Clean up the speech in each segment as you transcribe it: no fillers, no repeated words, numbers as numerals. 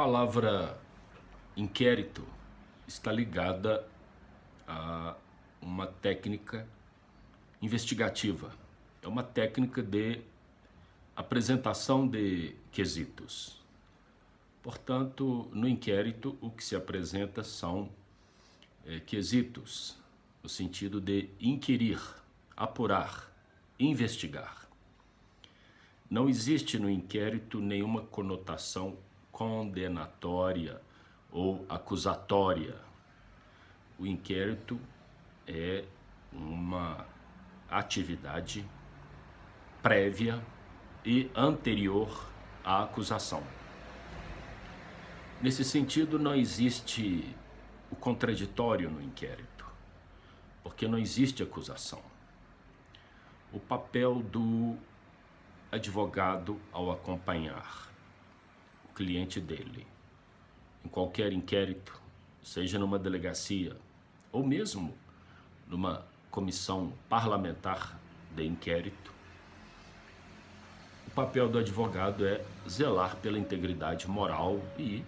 palavra inquérito está ligada a uma técnica investigativa. É uma técnica de apresentação de quesitos. Portanto, no inquérito, o que se apresenta são quesitos, no sentido de inquirir, apurar, investigar. Não existe no inquérito nenhuma conotação condenatória ou acusatória. O inquérito é uma atividade prévia e anterior à acusação. Nesse sentido, não existe o contraditório no inquérito, porque não existe acusação. O papel do advogado ao acompanhar o cliente dele em qualquer inquérito, seja numa delegacia ou mesmo numa comissão parlamentar de inquérito, o papel do advogado é zelar pela integridade moral e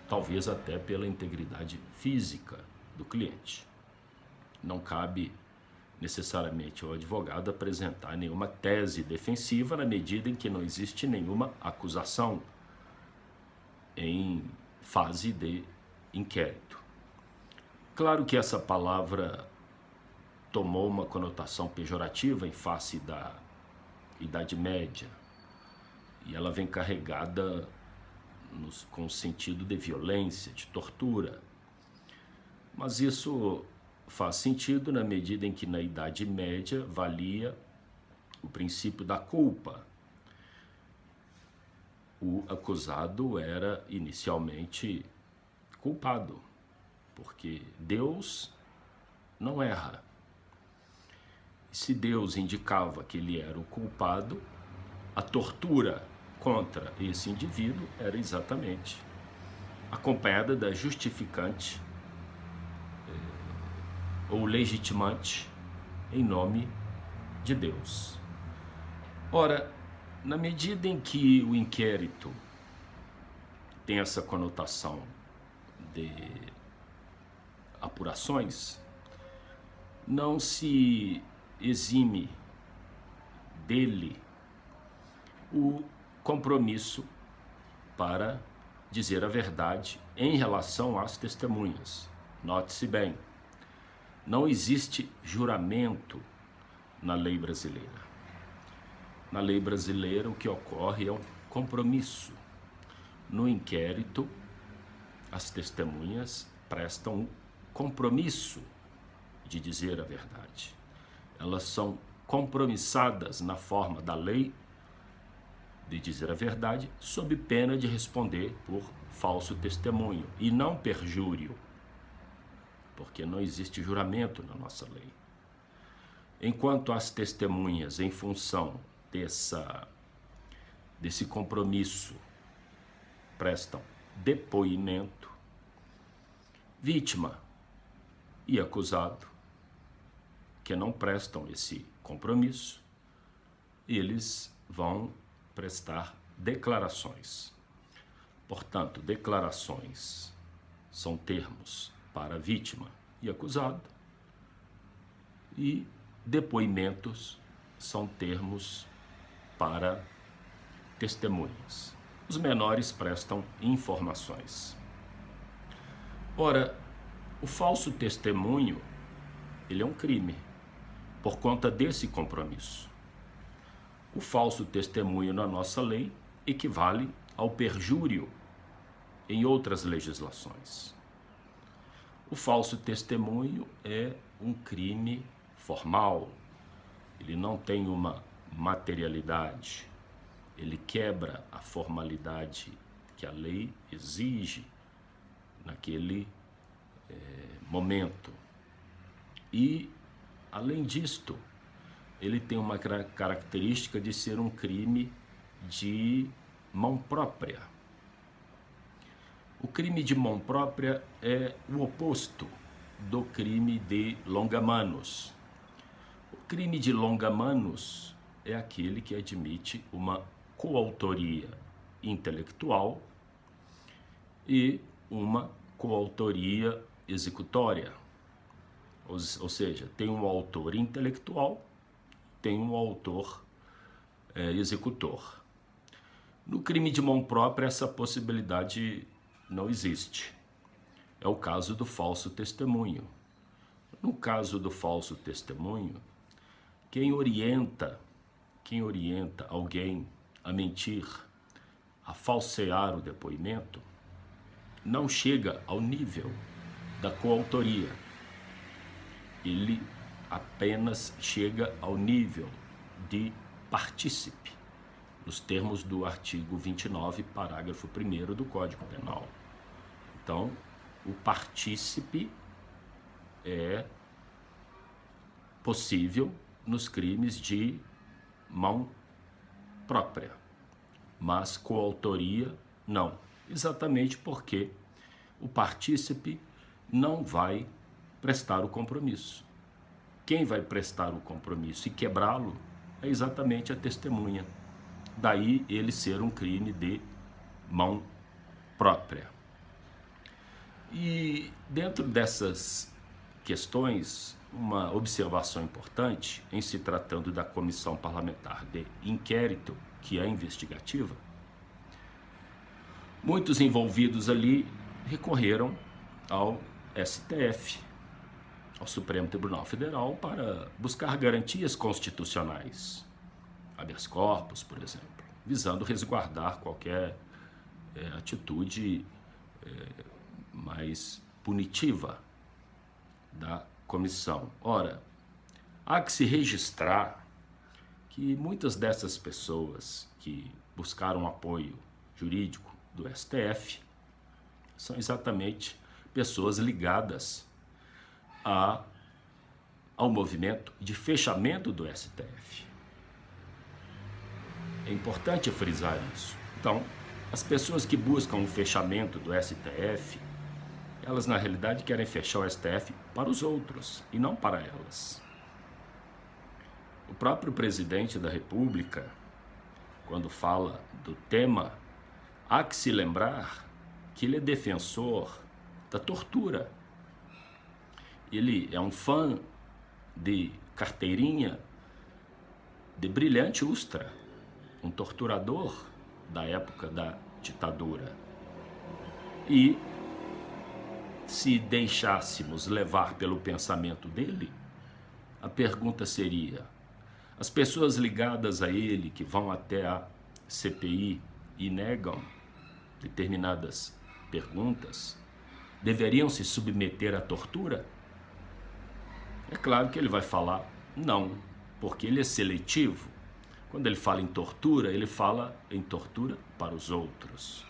talvez até pela integridade física do cliente. Não cabe necessariamente ao advogado apresentar nenhuma tese defensiva na medida em que não existe nenhuma acusação em fase de inquérito. Claro que essa palavra tomou uma conotação pejorativa em face da Idade Média e ela vem carregada com o sentido de violência, de tortura. Mas isso faz sentido na medida em que na Idade Média valia o princípio da culpa. O acusado era inicialmente culpado, porque Deus não erra. E se Deus indicava que ele era o culpado, a tortura contra esse indivíduo era exatamente acompanhada da justificante ou legitimante em nome de Deus. Ora, na medida em que o inquérito tem essa conotação de apurações, não se exime dele o compromisso para dizer a verdade em relação às testemunhas. Note-se bem, não existe juramento na lei brasileira. Na lei brasileira, o que ocorre é um compromisso. No inquérito, as testemunhas prestam um compromisso de dizer a verdade. Elas são compromissadas na forma da lei de dizer a verdade, sob pena de responder por falso testemunho e não perjúrio, porque não existe juramento na nossa lei. Enquanto as testemunhas, em função desse compromisso, prestam depoimento, vítima e acusado, que não prestam esse compromisso, eles vão prestar declarações. Portanto, declarações são termos para vítima e acusado, e depoimentos são termos para testemunhas. Os menores prestam informações. Ora, o falso testemunho, ele é um crime por conta desse compromisso. O falso testemunho na nossa lei equivale ao perjúrio em outras legislações. O falso testemunho é um crime formal, ele não tem uma materialidade, ele quebra a formalidade que a lei exige naquele momento. E, além disto, ele tem uma característica de ser um crime de mão própria. O crime de mão própria é o oposto do crime de longa-manos. O crime de longa-manos é aquele que admite uma coautoria intelectual e uma coautoria executória. Ou seja, tem um autor intelectual, tem um autor executor. No crime de mão própria, essa possibilidade não existe. É o caso do falso testemunho. No caso do falso testemunho, quem orienta alguém a mentir, a falsear o depoimento, não chega ao nível da coautoria. Ele apenas chega ao nível de partícipe, nos termos do artigo 29, parágrafo 1º do Código Penal. Então, o partícipe é possível nos crimes de mão própria, mas coautoria não. Exatamente porque o partícipe não vai prestar o compromisso. Quem vai prestar o compromisso e quebrá-lo é exatamente a testemunha. Daí ele ser um crime de mão própria. E dentro dessas questões, uma observação importante em se tratando da comissão parlamentar de inquérito, que é investigativa, muitos envolvidos ali recorreram ao STF, ao Supremo Tribunal Federal, para buscar garantias constitucionais, habeas corpus, por exemplo, visando resguardar qualquer atitude mais punitiva da comissão. Ora, há que se registrar que muitas dessas pessoas que buscaram apoio jurídico do STF são exatamente pessoas ligadas ao movimento de fechamento do STF. É importante frisar isso. Então, as pessoas que buscam o fechamento do STF, elas na realidade querem fechar o STF para os outros e não para elas. O próprio presidente da República, quando fala do tema, há que se lembrar que ele é defensor da tortura. Ele é um fã de carteirinha de Brilhante Ustra, um torturador da época da ditadura. E se deixássemos levar pelo pensamento dele, a pergunta seria: as pessoas ligadas a ele, que vão até a CPI e negam determinadas perguntas, deveriam se submeter à tortura? É claro que ele vai falar não, porque ele é seletivo. Quando ele fala em tortura, ele fala em tortura para os outros.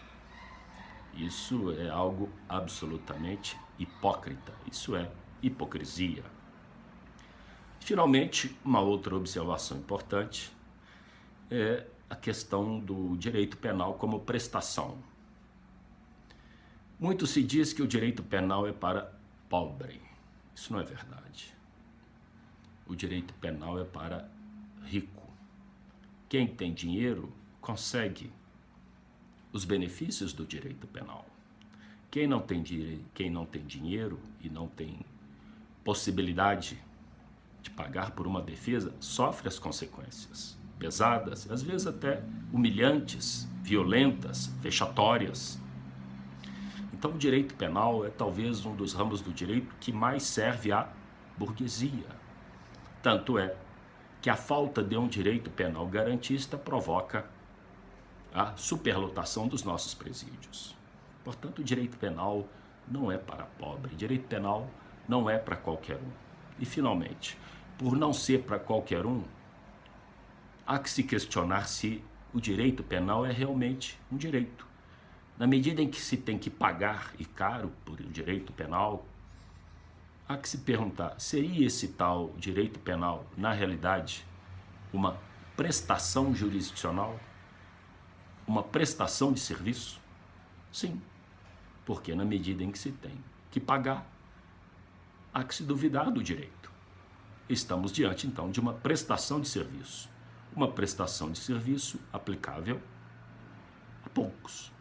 Isso é algo absolutamente hipócrita, isso é hipocrisia. Finalmente, uma outra observação importante é a questão do direito penal como prestação. Muito se diz que o direito penal é para pobre. Isso não é verdade. O direito penal é para rico. Quem tem dinheiro consegue os benefícios do direito penal. Quem não tem dinheiro e não tem possibilidade de pagar por uma defesa, sofre as consequências pesadas, às vezes até humilhantes, violentas, vexatórias. Então o direito penal é talvez um dos ramos do direito que mais serve à burguesia. Tanto é que a falta de um direito penal garantista provoca a superlotação dos nossos presídios. Portanto, o direito penal não é para pobre, direito penal não é para qualquer um. E, finalmente, por não ser para qualquer um, há que se questionar se o direito penal é realmente um direito. Na medida em que se tem que pagar, e caro, por um direito penal, há que se perguntar, seria esse tal direito penal, na realidade, uma prestação jurisdicional? Uma prestação de serviço? Sim, porque na medida em que se tem que pagar, há que se duvidar do direito. Estamos diante, então, de uma prestação de serviço. Uma prestação de serviço aplicável a poucos.